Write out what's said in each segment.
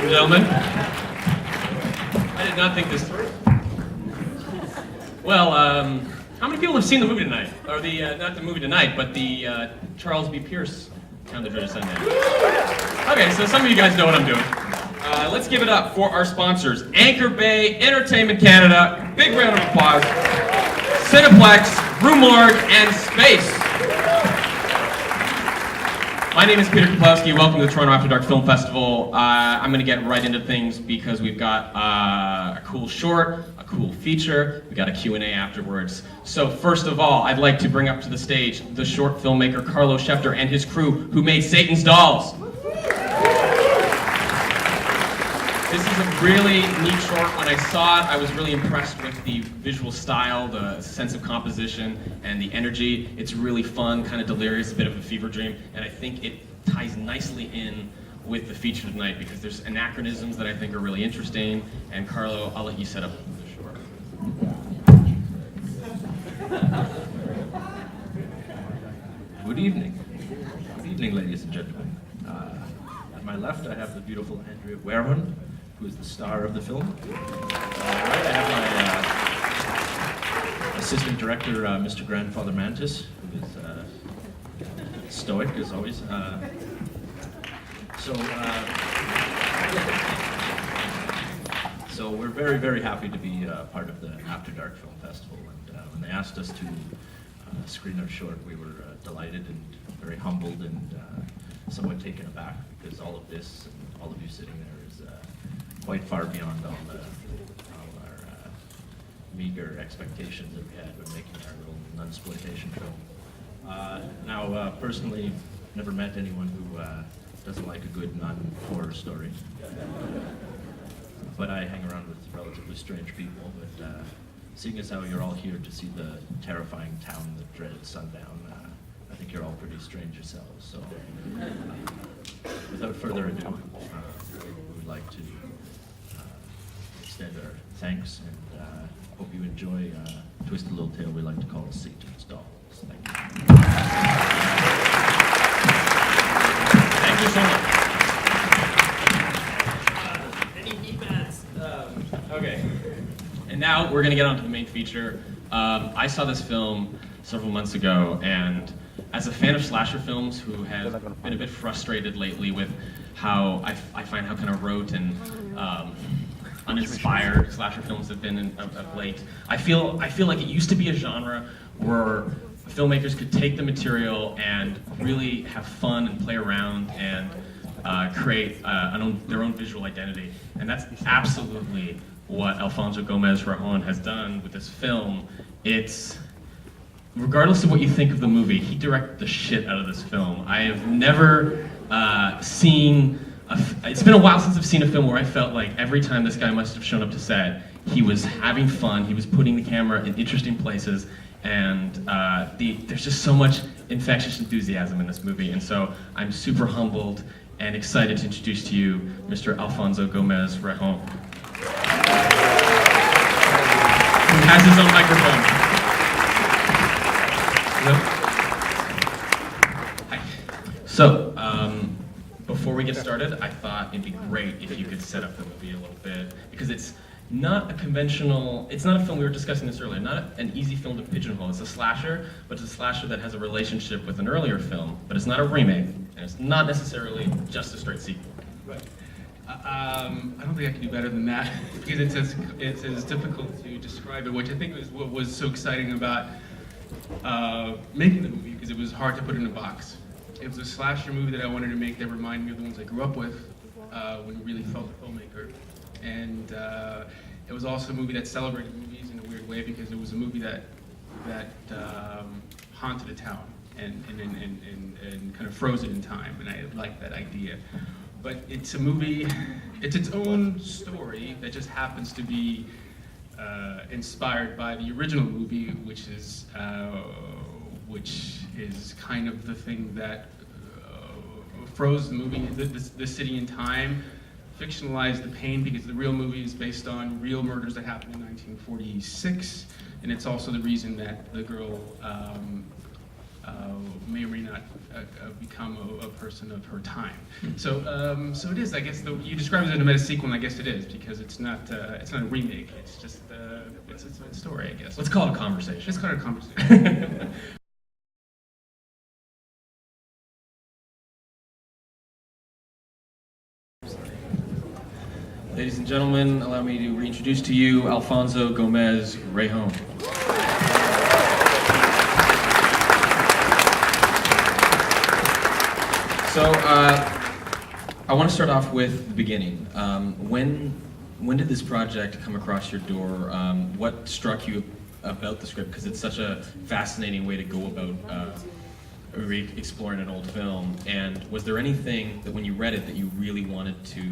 and gentlemen. I did not think this through. Well, how many people have seen the movie tonight? Or the, not the movie tonight, but the Charles B. Pierce Count the Dreaded Sundown. Okay, so some of you guys know what I'm doing. Let's give it up for our sponsors. Anchor Bay Entertainment Canada, big round of applause. Cineplex, Roomlord, and Space. My name is Peter Kaplowski. Welcome to the Toronto After Dark Film Festival. I'm going to get right into things because we've got a cool short, a cool feature, we got a Q&A afterwards. So first of all, I'd like to bring up to the stage the short filmmaker Carlo Schefter and his crew who made Satan's Dolls. This is a really neat short. When I saw it, I was really impressed with the visual style, the sense of composition, and the energy. It's really fun, kind of delirious, a bit of a fever dream, and I think it ties nicely in with the feature tonight because there's anachronisms that I think are really interesting. And Carlo, I'll let you set up the short. Good evening. Good evening, ladies and gentlemen. At my left, I have the beautiful Andrea Werman, who is the star of the film. Right, I have my assistant director, Mr. Grandfather Mantis, who is stoic as always. So we're very, very happy to be part of the After Dark Film Festival. And when they asked us to screen our short, we were delighted and very humbled and somewhat taken aback because all of this and all of you sitting there is quite far beyond all our meager expectations that we had when making our little nunsploitation film. Now, personally, never met anyone who doesn't like a good nun horror story. But I hang around with relatively strange people. But seeing as how you're all here to see the terrifying town that dreaded Sundown, I think you're all pretty strange yourselves. So, without further ado, we would like to extend our thanks and hope you enjoy a twisted little tale we like to call Satan's Dolls. Thank you. Thank you so much. Any heat-mats? Okay. And now we're going to get on to the main feature. I saw this film several months ago, and as a fan of slasher films who has been a bit frustrated lately with how I find how kind of rote and uninspired slasher films have been of late, I feel like it used to be a genre where filmmakers could take the material and really have fun and play around and create their own visual identity. And that's absolutely what Alfonso Gomez-Rejon has done with this film. It's, regardless of what you think of the movie, he directed the shit out of this film. I have never seen, it's been a while since I've seen a film where I felt like every time this guy must have shown up to set, he was having fun, he was putting the camera in interesting places, and there's just so much infectious enthusiasm in this movie. And so I'm super humbled and excited to introduce to you Mr. Alfonso Gomez-Rejon, who has his own microphone. Hi. So, before we get started, I thought it'd be great if you could set up the movie a little bit, because it's not a conventional, it's not a film, we were discussing this earlier, not an easy film to pigeonhole. It's a slasher, but it's a slasher that has a relationship with an earlier film, but it's not a remake, and it's not necessarily just a straight sequel. Right. I don't think I can do better than that because it's as difficult to describe it, which I think was what was so exciting about making the movie, because it was hard to put in a box. It was a slasher movie that I wanted to make that reminded me of the ones I grew up with when I really felt a filmmaker. And it was also a movie that celebrated movies in a weird way because it was a movie that haunted a town and kind of froze it in time, and I liked that idea. But it's a movie, it's its own story that just happens to be inspired by the original movie, which is kind of the thing that froze the movie, the city in time, fictionalized the pain, because the real movie is based on real murders that happened in 1946, and it's also the reason that the girl may or may not become a person of her time. So so it is. I guess you describe it as a meta sequel, and I guess it is because it's not a remake. It's just it's a story, I guess. Let's call it a conversation. Let's call it a conversation. Ladies and gentlemen, allow me to reintroduce to you Alfonso Gomez-Rejon. So, I want to start off with the beginning. When did this project come across your door? What struck you about the script? Because it's such a fascinating way to go about exploring an old film. And was there anything that when you read it that you really wanted to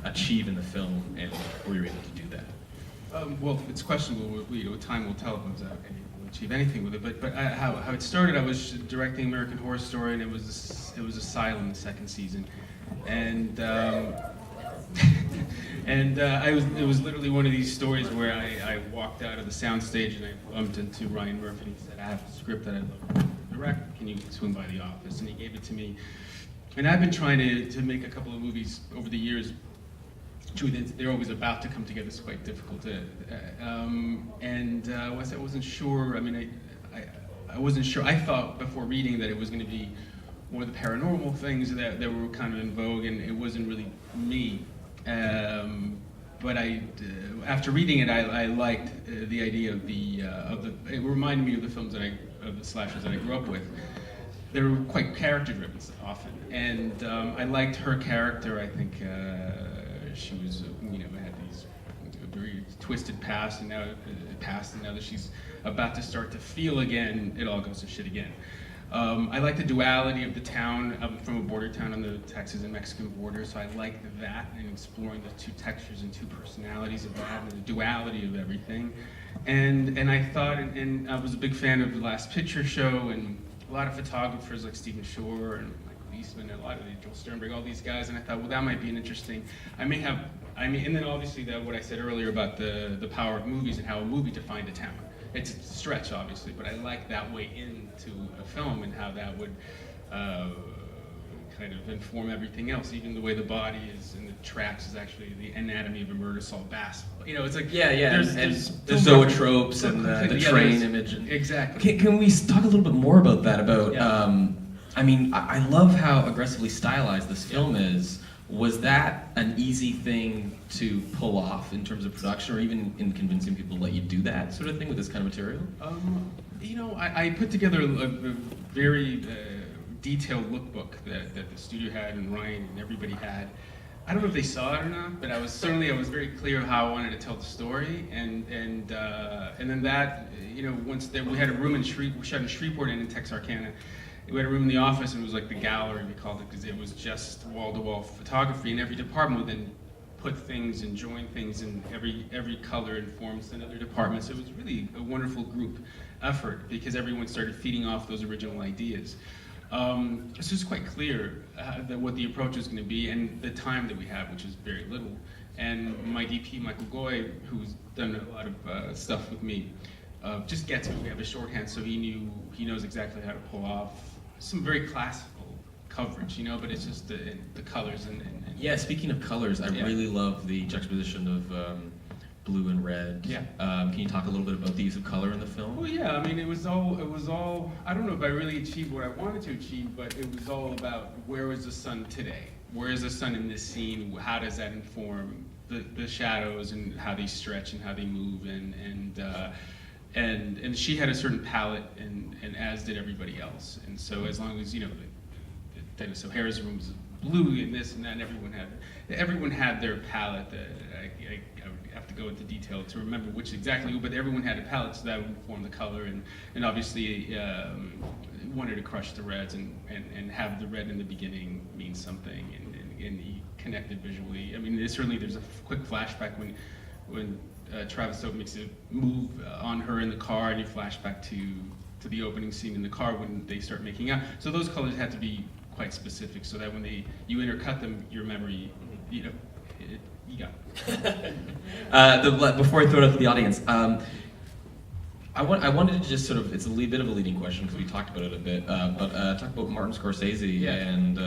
achieve in the film, and were you able to do that? Well, it's questionable. Time will tell if I was able to achieve anything with it. But how it started, I was directing American Horror Story, and it was Asylum, the second season, and it was literally one of these stories where I walked out of the soundstage and I bumped into Ryan Murphy, and he said, "I have a script that I'd love to direct. Can you swing by the office?" And he gave it to me. And I've been trying to make a couple of movies over the years. They're always about to come together. It's quite difficult to, I wasn't sure. I mean, I wasn't sure. I thought before reading that it was going to be one of the paranormal things that were kind of in vogue, and it wasn't really me. But after reading it, I liked the idea of the. It reminded me of the films of the slashers that I grew up with. They were quite character-driven often, and I liked her character. I think she was, had these very twisted past, and now that she's about to start to feel again, it all goes to shit again. I like the duality of the town. I'm from a border town on the Texas and Mexican border, so I liked that and exploring the two textures and two personalities of that and the duality of everything. And I thought, and I was a big fan of The Last Picture Show, and a lot of photographers like Stephen Shore and Michael Eastman and a lot of Joel Sternberg, all these guys, and I thought, well, that might be an interesting. And then obviously what I said earlier about the power of movies and how a movie defined a town. It's a stretch, obviously, but I like that way into a film and how that would kind of inform everything else. Even the way the body is in the tracks is actually the anatomy of a murder solved Bass. It's like there's the zoetropes and the train image. Exactly. Can we talk a little bit more about that? I love how aggressively stylized this film is. Was that an easy thing to pull off in terms of production, or even in convincing people to let you do that sort of thing with this kind of material? I put together a very detailed lookbook that the studio had and Ryan and everybody had. I don't know if they saw it or not, but I was very clear how I wanted to tell the story, and then that once we had a room in we shot in Shreveport and in Texarkana. We had a room in the office, and it was like the gallery, we called it, because it was just wall-to-wall photography, and every department would then put things and join things, and every color informs another department. So it was really a wonderful group effort because everyone started feeding off those original ideas. So it's quite clear that what the approach is going to be and the time that we have, which is very little. And my DP, Michael Goy, who's done a lot of stuff with me, just gets it. We have a shorthand, so he knows exactly how to pull off some very classical coverage, but it's just the colors and yeah. Speaking of colors, I really love the juxtaposition of blue and red. Yeah. Can you talk a little bit about the use of color in the film? Well, yeah. I mean, it was all. I don't know if I really achieved what I wanted to achieve, but it was all about where is the sun today? Where is the sun in this scene? How does that inform the shadows and how they stretch and how they move and she had a certain palette, and as did everybody else. And so as long as Dennis O'Hara's room was blue and this and that, and everyone had their palette. I would have to go into detail to remember which exactly, but everyone had a palette, so that would inform the color. And obviously wanted to crush the reds and have the red in the beginning mean something and he connected visually. I mean, there's a quick flashback when Travis Soap makes a move on her in the car, and you flash back to the opening scene in the car when they start making out. So those colors had to be quite specific, so that when you intercut them, your memory, you got it. Before I throw it up to the audience, I wanted to just sort of, it's a bit of a leading question because we talked about it a bit, but talk about Martin Scorsese Yeah. and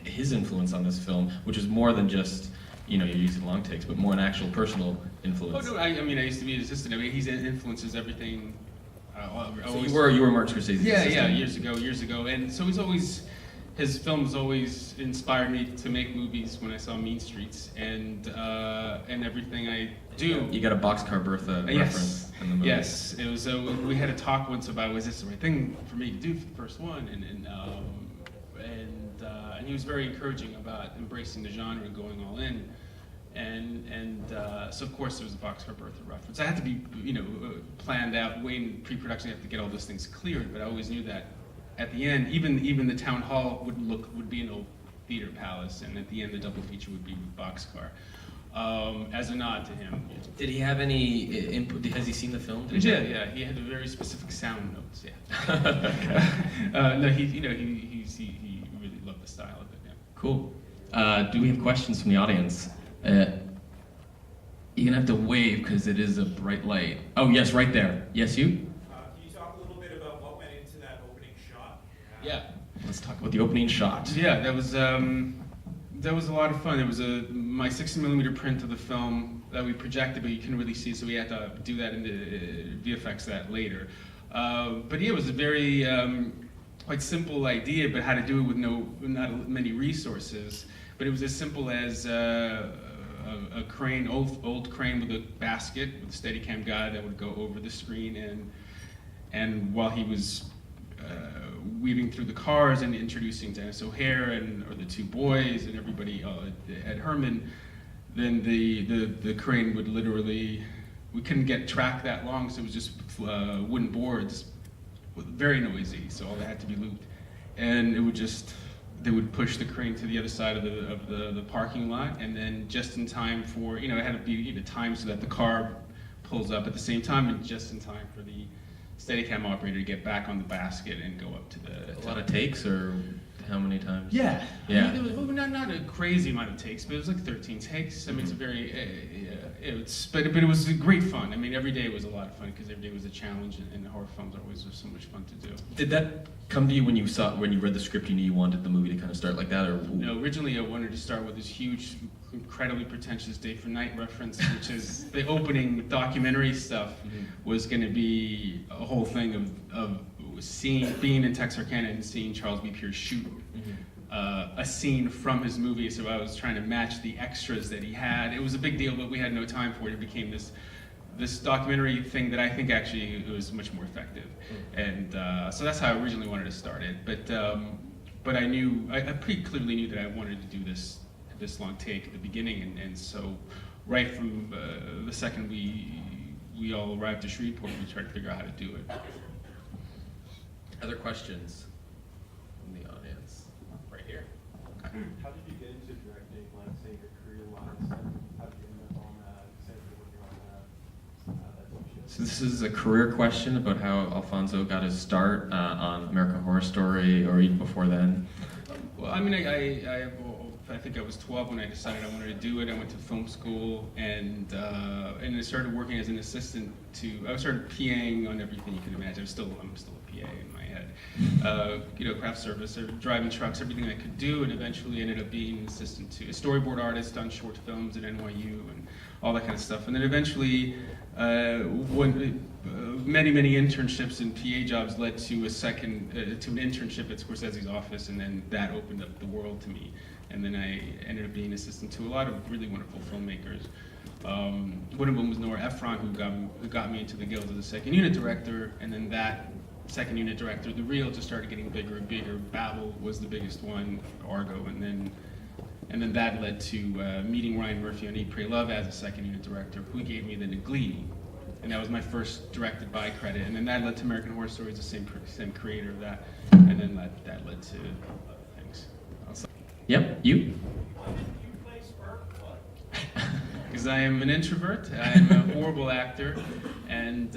his influence on this film, which is more than just, you're using long takes, but more an actual personal influence. Oh no, I mean I used to be his assistant. I mean he influences everything. So you were Martin Scorsese's Yeah, assistant. years ago, and so his films always inspired me to make movies. When I saw Mean Streets and everything I do. You got a Boxcar Bertha reference in the movie. Yes, it was. We had a talk once about was this the right thing for me to do for the first one, and he was very encouraging about embracing the genre and going all in. So of course there was a Boxcar Bertha reference. I had to be, planned out way in pre-production. You have to get all those things cleared, but I always knew that at the end, even the town hall would be an old theater palace, and at the end the double feature would be with Boxcar, as a nod to him. Did he have any input? Has he seen the film? Yeah, he had a very specific sound notes. Yeah. No, he really loved the style of it. Yeah. Cool. Do we have questions from the audience? You're gonna have to wave because it is a bright light. Oh yes, right there. Yes, you? Can you talk a little bit about what went into that opening shot? Yeah. Let's talk about the opening shot. Yeah, that was a lot of fun. There was my 60mm print of the film that we projected, but you couldn't really see, so we had to do that in the VFX that later. But yeah, it was a very quite simple idea, but how to do it with not many resources. But it was as simple as a crane, old crane with a basket with a Steadicam guy that would go over the screen, and while he was weaving through the cars and introducing Dennis O'Hare or the two boys and everybody at Herman, then the crane would literally, we couldn't get track that long, so it was just wooden boards, very noisy, so all that had to be looped, and it would just, they would push the crane to the other side of the parking lot, and then just in time for, it had to be timed so that the car pulls up at the same time, and just in time for the Steadicam operator to get back on the basket and go up to the... A lot of takes, or how many times? Yeah. Yeah. I mean, it was not a crazy amount of takes, but it was like 13 takes. I mean, it's a very... but it was great fun. I mean, every day was a lot of fun because every day was a challenge, and horror films are always so much fun to do. Did that come to you when you read the script, you knew you wanted the movie to kind of start like that, or? No, originally I wanted to start with this huge, incredibly pretentious Day for Night reference, which is the opening documentary stuff was going to be a whole thing of being in Texarkana and seeing Charles B. Pierce shoot a scene from his movie. So I was trying to match the extras that he had. It was a big deal, but we had no time for it. It became this documentary thing that I think actually was much more effective. And so that's how I originally wanted to start it. But I knew, I pretty clearly knew that I wanted to do this long take at the beginning. And so right from the second we all arrived to Shreveport, we tried to figure out how to do it. Other questions from the audience? Right here. How did you get into directing, like, say, your career-wise? How did you end up on that? Say you're working on that So this is a career question about how Alfonso got his start on American Horror Story, or even before then. Well, I mean, I think I was 12 when I decided I wanted to do it. I went to film school and I started working as an assistant I started PAing on everything you can imagine. I'm still a PA in my head. Craft service, driving trucks, everything I could do, and eventually ended up being an assistant to a storyboard artist on short films at NYU and all that kind of stuff. And then eventually, many internships and PA jobs led to to an internship at Scorsese's office, and then that opened up the world to me. And then I ended up being assistant to a lot of really wonderful filmmakers. One of them was Nora Ephron, who got me into the Guild as a second unit director, and then that second unit director, the reel just started getting bigger and bigger. Babel was the biggest one, Argo, and then that led to meeting Ryan Murphy on Eat, Pray, Love as a second unit director, who gave me the Glee, and that was my first directed by credit. And then that led to American Horror Story, the same creator of that, and then that led to other things. Yep, you? Why did you play Sparkplug? Because I am an introvert, I am a horrible actor, and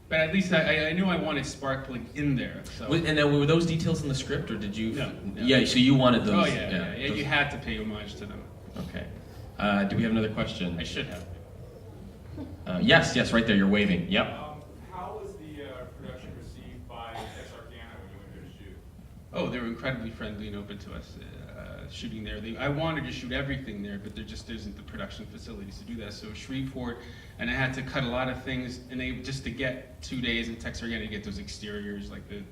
But at least I knew I wanted Sparkplug in there. So. And then were those details in the script, or did you? No. Yeah, so you wanted those. Oh yeah. Those. You had to pay homage to them. Okay. Do we have another question? I should have. Yes, right there. You're waving. Yep. How was the production received by Texarkana when you went there to shoot? Oh, they were incredibly friendly and open to us shooting there. I wanted to shoot everything there, but there just isn't the production facilities to do that. So Shreveport, and I had to cut a lot of things, and just to get 2 days in Texarkana to get those exteriors, like the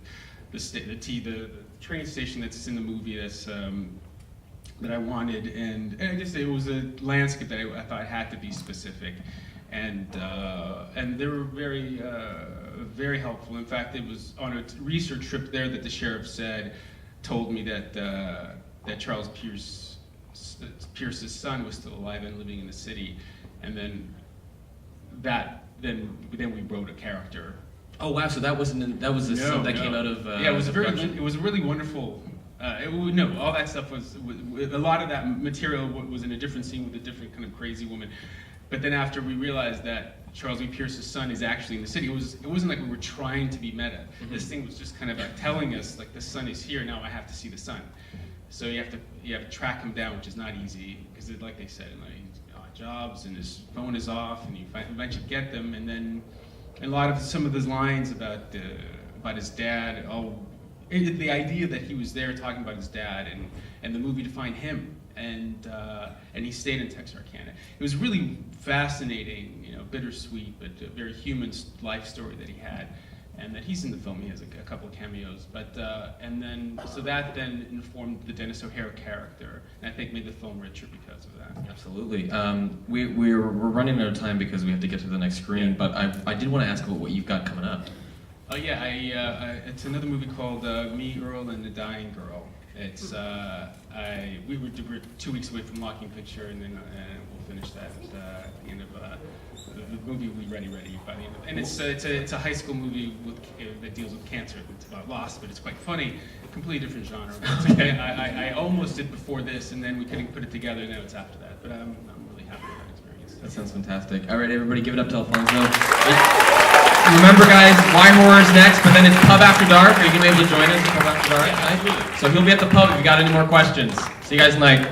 train station that's in the movie that I wanted, and it was a landscape that I thought had to be specific, and they were very helpful. In fact, it was on a research trip there that the sheriff told me that Charles Pierce's son was still alive and living in the city, and then we wrote a character. Oh wow! So that was something that came out of yeah, it was production? it was a really wonderful. All that stuff was a lot of that material was in a different scene with a different kind of crazy woman. But then after we realized that Charles E. Pierce's son is actually in the city, it wasn't like we were trying to be meta. Mm-hmm. This thing was just kind of like telling us like the son is here, now I have to see the son. So you have to track him down, which is not easy because like they said, like, he's got jobs and his phone is off, and you eventually get them, and then some of those lines about his dad. The idea that he was there talking about his dad, and the movie defined him, and he stayed in Texarkana. It was really fascinating, bittersweet, but a very human life story that he had, and that he's in the film. He has a couple of cameos, but so that then informed the Dennis O'Hare character, and I think made the film richer because of that. Absolutely. We're running out of time because we have to get to the next screen, Yeah. but I did want to ask about what you've got coming up. Oh yeah, it's another movie called Me, Earl, and the Dying Girl. It's we were 2 weeks away from locking picture, and then we'll finish that at the end of the movie. Will be ready by the end of, and it's a high school movie that deals with cancer. It's about loss, but it's quite funny. Completely different genre. I almost did before this, and then we couldn't put it together. Now it's after that, but I'm really happy with that experience. That sounds fantastic. All right, everybody, give it up to Alfonso. Remember, guys, Why Horror is next, but then it's Pub After Dark. Are you going to be able to join us at Pub After Dark tonight? So he'll be at the pub if you got any more questions. See you guys tonight.